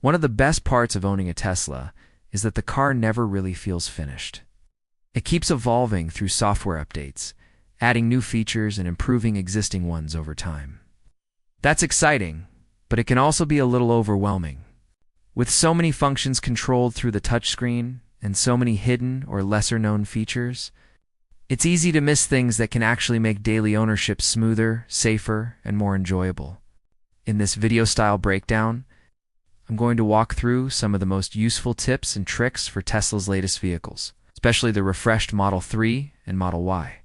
One of the best parts of owning a Tesla is that the car never really feels finished. It keeps evolving through software updates, adding new features and improving existing ones over time. That's exciting, but it can also be a little overwhelming. With so many functions controlled through the touchscreen and so many hidden or lesser-known features, it's easy to miss things that can actually make daily ownership smoother, safer, and more enjoyable. In this video-style breakdown, I'm going to walk through some of the most useful tips and tricks for Tesla's latest vehicles, especially the refreshed Model 3 and Model Y.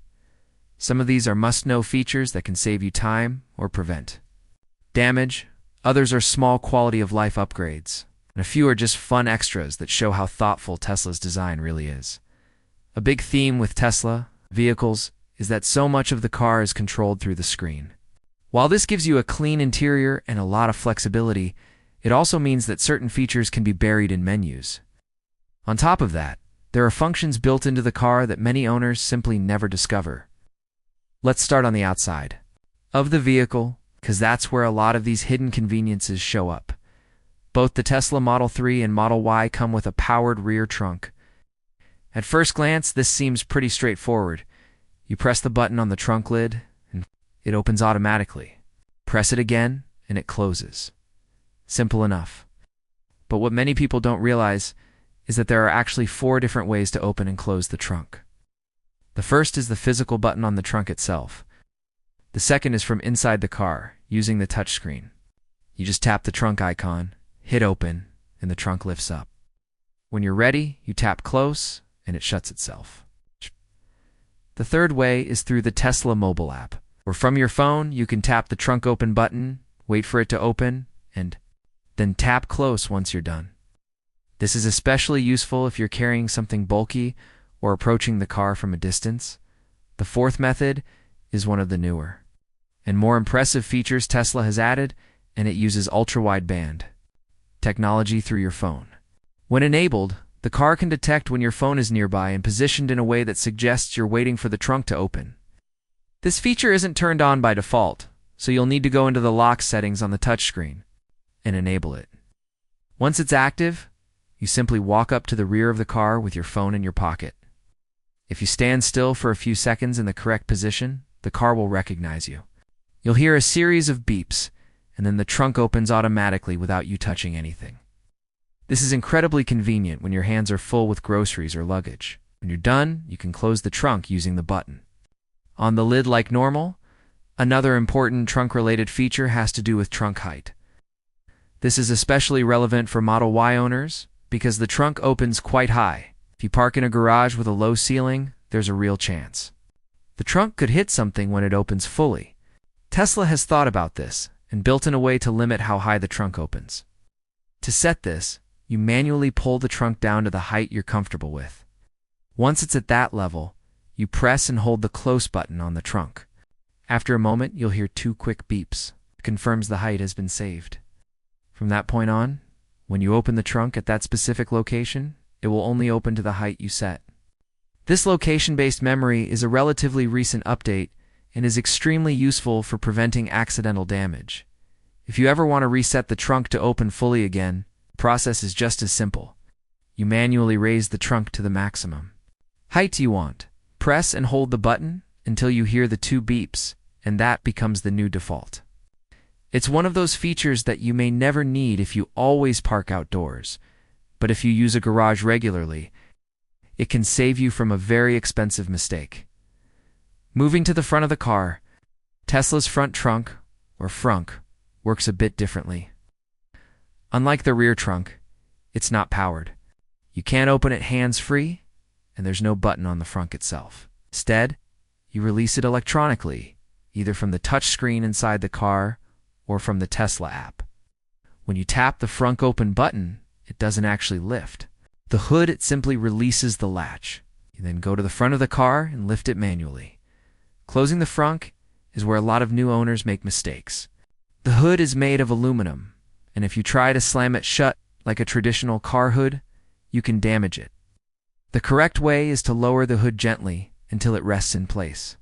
Some of these are must-know features that can save you time or prevent damage. Others are small quality-of-life upgrades, and a few are just fun extras that show how thoughtful Tesla's design really is. A big theme with Tesla vehicles is that so much of the car is controlled through the screen. While this gives you a clean interior and a lot of flexibility, it also means that certain features can be buried in menus. On top of that, there are functions built into the car that many owners simply never discover. Let's start on the outside of the vehicle, because that's where a lot of these hidden conveniences show up. Both the Tesla Model 3 and Model Y come with a powered rear trunk. At first glance, this seems pretty straightforward. You press the button on the trunk lid, and it opens automatically. Press it again, and it closes. Simple enough. But what many people don't realize is that there are actually 4 different ways to open and close the trunk. The first is the physical button on the trunk itself. The second is from inside the car, using the touchscreen. You just tap the trunk icon, hit open, and the trunk lifts up. When you're ready, you tap close, and it shuts itself. The third way is through the Tesla mobile app, where from your phone you can tap the trunk open button, wait for it to open, and then tap close once you're done. This is especially useful if you're carrying something bulky or approaching the car from a distance. The fourth method is one of the newer and more impressive features Tesla has added, and it uses ultra-wideband technology through your phone. When enabled, the car can detect when your phone is nearby and positioned in a way that suggests you're waiting for the trunk to open. This feature isn't turned on by default, so you'll need to go into the lock settings on the touchscreen and enable it. Once it's active, you simply walk up to the rear of the car with your phone in your pocket. If you stand still for a few seconds in the correct position, the car will recognize you. You'll hear a series of beeps, and then the trunk opens automatically without you touching anything. This is incredibly convenient when your hands are full with groceries or luggage. When you're done, you can close the trunk using the button on the lid like normal. Another important trunk-related feature has to do with trunk height. This is especially relevant for Model Y owners because the trunk opens quite high. If you park in a garage with a low ceiling, there's a real chance the trunk could hit something when it opens fully. Tesla has thought about this and built in a way to limit how high the trunk opens. To set this, you manually pull the trunk down to the height you're comfortable with. Once it's at that level, you press and hold the close button on the trunk. After a moment, you'll hear 2 quick beeps. It confirms the height has been saved. From that point on, when you open the trunk at that specific location, it will only open to the height you set. This location-based memory is a relatively recent update and is extremely useful for preventing accidental damage. If you ever want to reset the trunk to open fully again, the process is just as simple. You manually raise the trunk to the maximum height you want. Press and hold the button until you hear the 2 beeps, and that becomes the new default. It's one of those features that you may never need if you always park outdoors, but if you use a garage regularly, it can save you from a very expensive mistake. Moving to the front of the car, Tesla's front trunk, or frunk, works a bit differently. Unlike the rear trunk, it's not powered. You can't open it hands-free, and there's no button on the frunk itself. Instead, you release it electronically, either from the touch screen inside the car or from the Tesla app. When you tap the frunk open button, it doesn't actually lift. The hood, it simply releases the latch. You then go to the front of the car and lift it manually. Closing the frunk is where a lot of new owners make mistakes. The hood is made of aluminum, and if you try to slam it shut like a traditional car hood, you can damage it. The correct way is to lower the hood gently until it rests in place.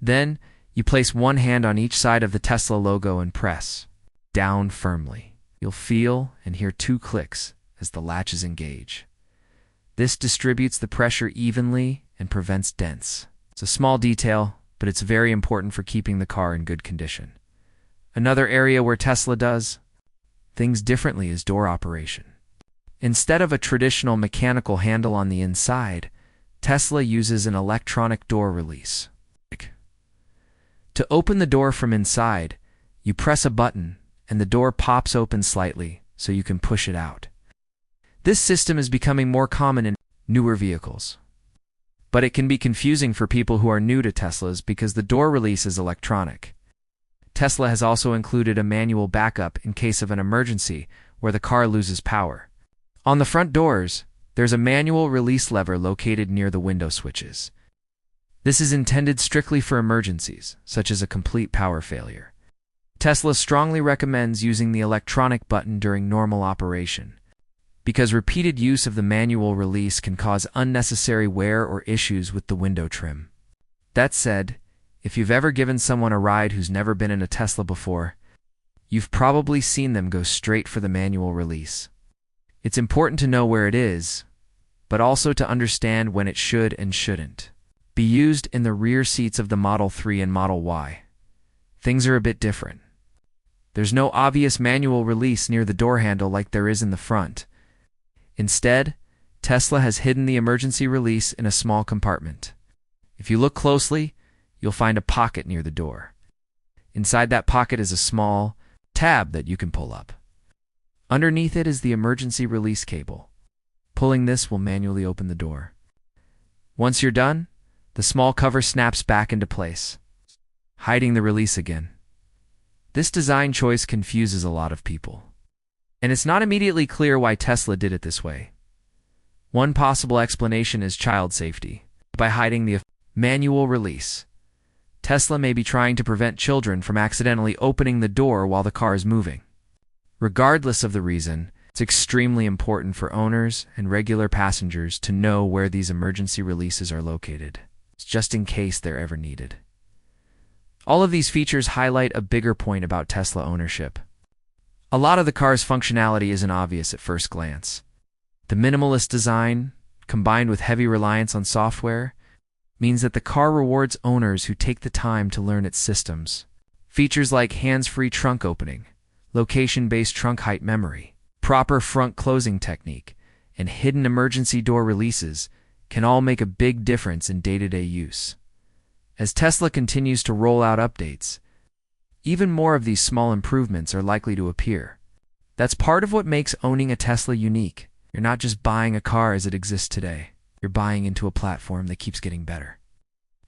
Then, you place one hand on each side of the Tesla logo and press down firmly. You'll feel and hear 2 clicks as the latches engage. This distributes the pressure evenly and prevents dents. It's a small detail, but it's very important for keeping the car in good condition. Another area where Tesla does things differently is door operation. Instead of a traditional mechanical handle on the inside, Tesla uses an electronic door release. To open the door from inside, you press a button and the door pops open slightly so you can push it out. This system is becoming more common in newer vehicles. But it can be confusing for people who are new to Teslas because the door release is electronic. Tesla has also included a manual backup in case of an emergency where the car loses power. On the front doors, there's a manual release lever located near the window switches. This is intended strictly for emergencies, such as a complete power failure. Tesla strongly recommends using the electronic button during normal operation, because repeated use of the manual release can cause unnecessary wear or issues with the window trim. That said, if you've ever given someone a ride who's never been in a Tesla before, you've probably seen them go straight for the manual release. It's important to know where it is, but also to understand when it should and shouldn't be used in the rear seats of the Model 3 and Model Y. Things are a bit different. There's no obvious manual release near the door handle like there is in the front. Instead, Tesla has hidden the emergency release in a small compartment. If you look closely, you'll find a pocket near the door. Inside that pocket is a small tab that you can pull up. Underneath it is the emergency release cable. Pulling this will manually open the door. Once you're done, the small cover snaps back into place, hiding the release again. This design choice confuses a lot of people, and it's not immediately clear why Tesla did it this way. One possible explanation is child safety. By hiding the manual release, Tesla may be trying to prevent children from accidentally opening the door while the car is moving. Regardless of the reason, it's extremely important for owners and regular passengers to know where these emergency releases are located, just in case they're ever needed. All of these features highlight a bigger point about Tesla ownership. A lot of the car's functionality isn't obvious at first glance. The minimalist design, combined with heavy reliance on software, means that the car rewards owners who take the time to learn its systems. Features like hands-free trunk opening, location-based trunk height memory, proper front closing technique, and hidden emergency door releases can all make a big difference in day-to-day use. As Tesla continues to roll out updates, even more of these small improvements are likely to appear. That's part of what makes owning a Tesla unique. You're not just buying a car as it exists today. You're buying into a platform that keeps getting better.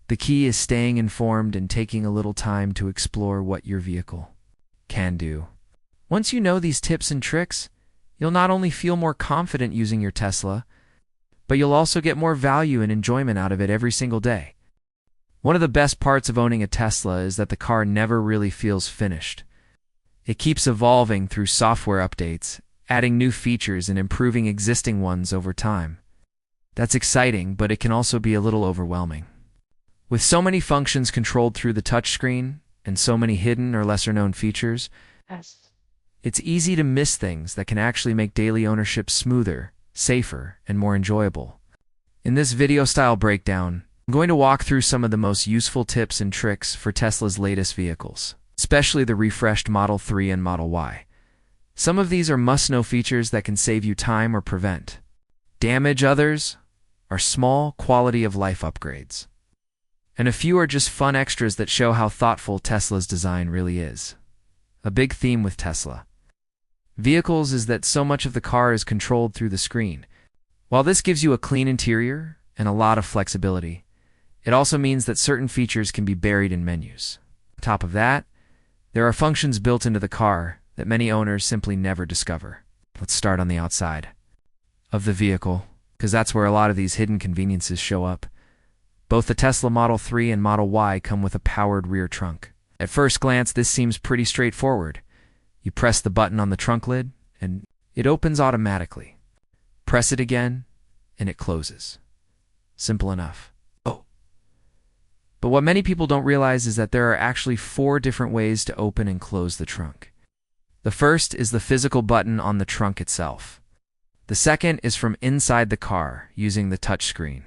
The key is staying informed and taking a little time to explore what your vehicle can do. Once you know these tips and tricks, you'll not only feel more confident using your Tesla, but you'll also get more value and enjoyment out of it every single day. One of the best parts of owning a Tesla is that the car never really feels finished. It keeps evolving through software updates, adding new features and improving existing ones over time. That's exciting, but it can also be a little overwhelming. With so many functions controlled through the touchscreen and so many hidden or lesser-known features, it's easy to miss things that can actually make daily ownership smoother, safer, and more enjoyable. In this video-style breakdown, I'm going to walk through some of the most useful tips and tricks for Tesla's latest vehicles, especially the refreshed Model 3 and Model Y. Some of these are must-know features that can save you time or prevent damage. Others are small quality-of-life upgrades. And a few are just fun extras that show how thoughtful Tesla's design really is. A big theme with Tesla vehicles is that so much of the car is controlled through the screen. While this gives you a clean interior and a lot of flexibility, it also means that certain features can be buried in menus. On top of that, there are functions built into the car that many owners simply never discover. Let's start on the outside of the vehicle, because that's where a lot of these hidden conveniences show up. Both the Tesla Model 3 and Model Y come with a powered rear trunk. At first glance, this seems pretty straightforward. You press the button on the trunk lid, and it opens automatically. Press it again, and it closes. Simple enough. But what many people don't realize is that there are actually 4 different ways to open and close the trunk. The first is the physical button on the trunk itself. The second is from inside the car using the touchscreen.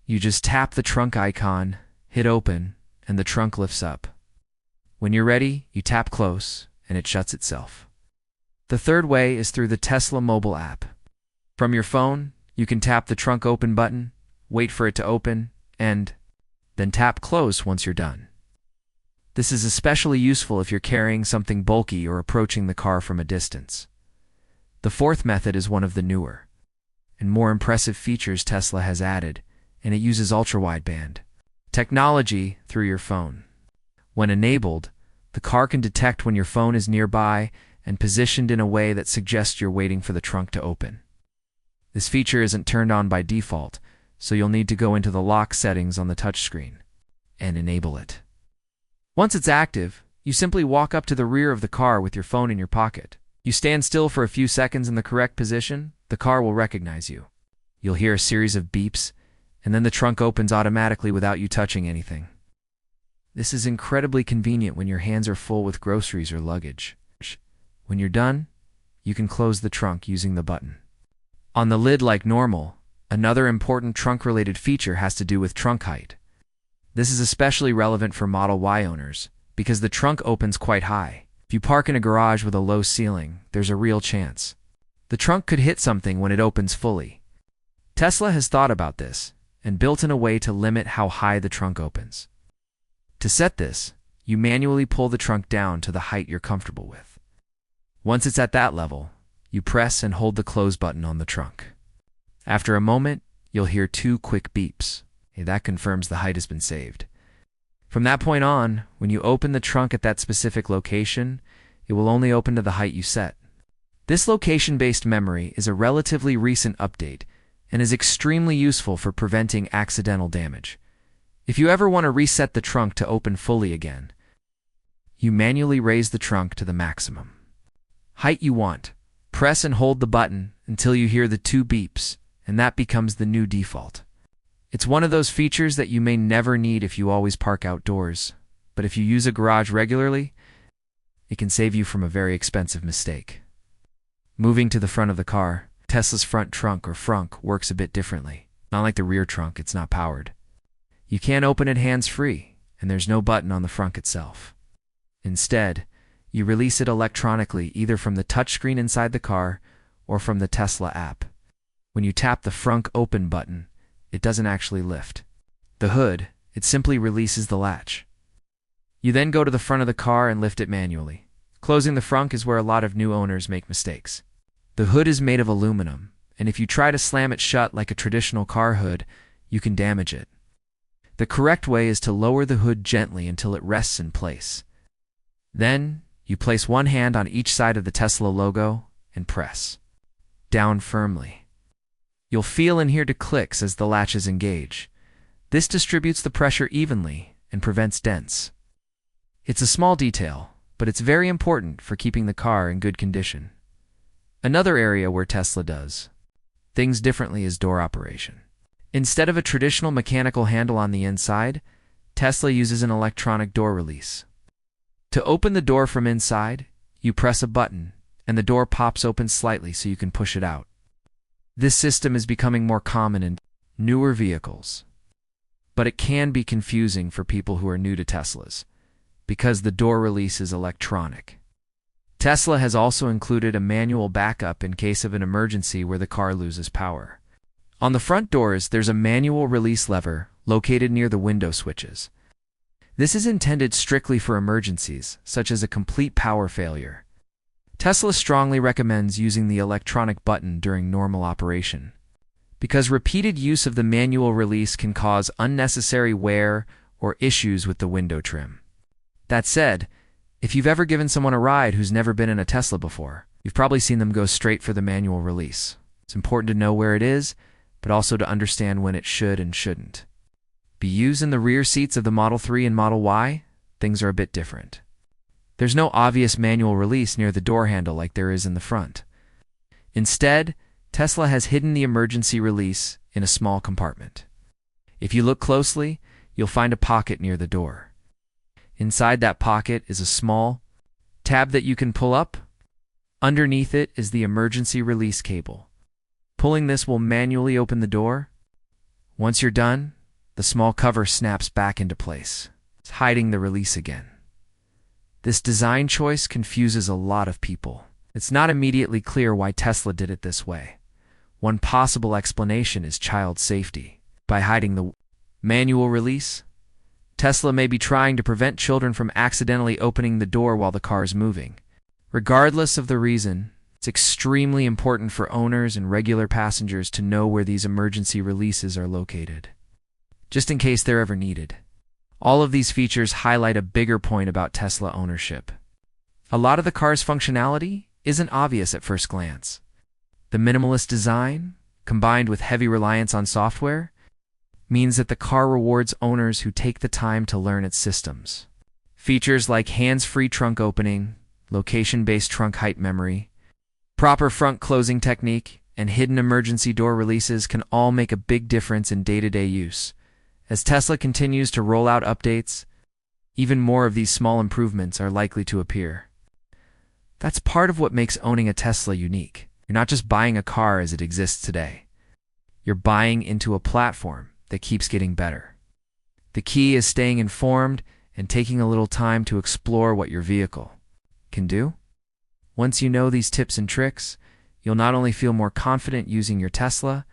You just tap the trunk icon, hit open, and the trunk lifts up. When you're ready, you tap close, and it shuts itself. The third way is through the Tesla mobile app. From your phone, you can tap the trunk open button, wait for it to open, and then tap close once you're done. This is especially useful if you're carrying something bulky or approaching the car from a distance. The fourth method is one of the newer and more impressive features Tesla has added, and it uses ultra-wideband technology through your phone. When enabled, the car can detect when your phone is nearby and positioned in a way that suggests you're waiting for the trunk to open. This feature isn't turned on by default, so you'll need to go into the lock settings on the touchscreen and enable it. Once it's active, you simply walk up to the rear of the car with your phone in your pocket. You stand still for a few seconds in the correct position, the car will recognize you. You'll hear a series of beeps, and then the trunk opens automatically without you touching anything. This is incredibly convenient when your hands are full with groceries or luggage. When you're done, you can close the trunk using the button on the lid like normal. Another important trunk-related feature has to do with trunk height. This is especially relevant for Model Y owners because the trunk opens quite high. If you park in a garage with a low ceiling, there's a real chance the trunk could hit something when it opens fully. Tesla has thought about this and built in a way to limit how high the trunk opens. To set this, you manually pull the trunk down to the height you're comfortable with. Once it's at that level, you press and hold the close button on the trunk. After a moment, you'll hear 2 quick beeps. That confirms the height has been saved. From that point on, when you open the trunk at that specific location, it will only open to the height you set. This location-based memory is a relatively recent update and is extremely useful for preventing accidental damage. If you ever want to reset the trunk to open fully again, you manually raise the trunk to the maximum height you want. Press and hold the button until you hear the 2 beeps, and that becomes the new default. It's one of those features that you may never need if you always park outdoors, but if you use a garage regularly, it can save you from a very expensive mistake. Moving to the front of the car, Tesla's front trunk or frunk works a bit differently. Not like the rear trunk, it's not powered. You can't open it hands-free, and there's no button on the frunk itself. Instead, you release it electronically either from the touchscreen inside the car or from the Tesla app. When you tap the frunk open button, it doesn't actually lift the hood, it simply releases the latch. You then go to the front of the car and lift it manually. Closing the frunk is where a lot of new owners make mistakes. The hood is made of aluminum, and if you try to slam it shut like a traditional car hood, you can damage it. The correct way is to lower the hood gently until it rests in place. Then, you place one hand on each side of the Tesla logo and press down firmly. You'll feel and hear the clicks as the latches engage. This distributes the pressure evenly and prevents dents. It's a small detail, but it's very important for keeping the car in good condition. Another area where Tesla does things differently is door operation. Instead of a traditional mechanical handle on the inside, Tesla uses an electronic door release. To open the door from inside, you press a button, and the door pops open slightly so you can push it out. This system is becoming more common in newer vehicles, but it can be confusing for people who are new to Teslas, because the door release is electronic. Tesla has also included a manual backup in case of an emergency where the car loses power. On the front doors, there's a manual release lever located near the window switches. This is intended strictly for emergencies, such as a complete power failure. Tesla strongly recommends using the electronic button during normal operation, because repeated use of the manual release can cause unnecessary wear or issues with the window trim. That said, if you've ever given someone a ride who's never been in a Tesla before, you've probably seen them go straight for the manual release. It's important to know where it is, but also to understand when it should and shouldn't be used. In the rear seats of the Model 3 and Model Y, things are a bit different. There's no obvious manual release near the door handle like there is in the front. Instead, Tesla has hidden the emergency release in a small compartment. If you look closely, you'll find a pocket near the door. Inside that pocket is a small tab that you can pull up Underneath it is the emergency release cable. Pulling this will manually open the door. Once you're done, the small cover snaps back into place, hiding the release again. This design choice confuses a lot of people. It's not immediately clear why Tesla did it this way. One possible explanation is child safety. By hiding the manual release, Tesla may be trying to prevent children from accidentally opening the door while the car is moving. Regardless of the reason, it's extremely important for owners and regular passengers to know where these emergency releases are located, just in case they're ever needed. All of these features highlight a bigger point about Tesla ownership. A lot of the car's functionality isn't obvious at first glance. The minimalist design, combined with heavy reliance on software, means that the car rewards owners who take the time to learn its systems. Features like hands-free trunk opening, location-based trunk height memory, proper front closing technique, and hidden emergency door releases can all make a big difference in day-to-day use. As Tesla continues to roll out updates, even more of these small improvements are likely to appear. That's part of what makes owning a Tesla unique. You're not just buying a car as it exists today. You're buying into a platform that keeps getting better. The key is staying informed and taking a little time to explore what your vehicle can do. Once you know these tips and tricks, you'll not only feel more confident using your Tesla,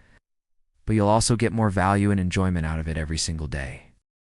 but you'll also get more value and enjoyment out of it every single day.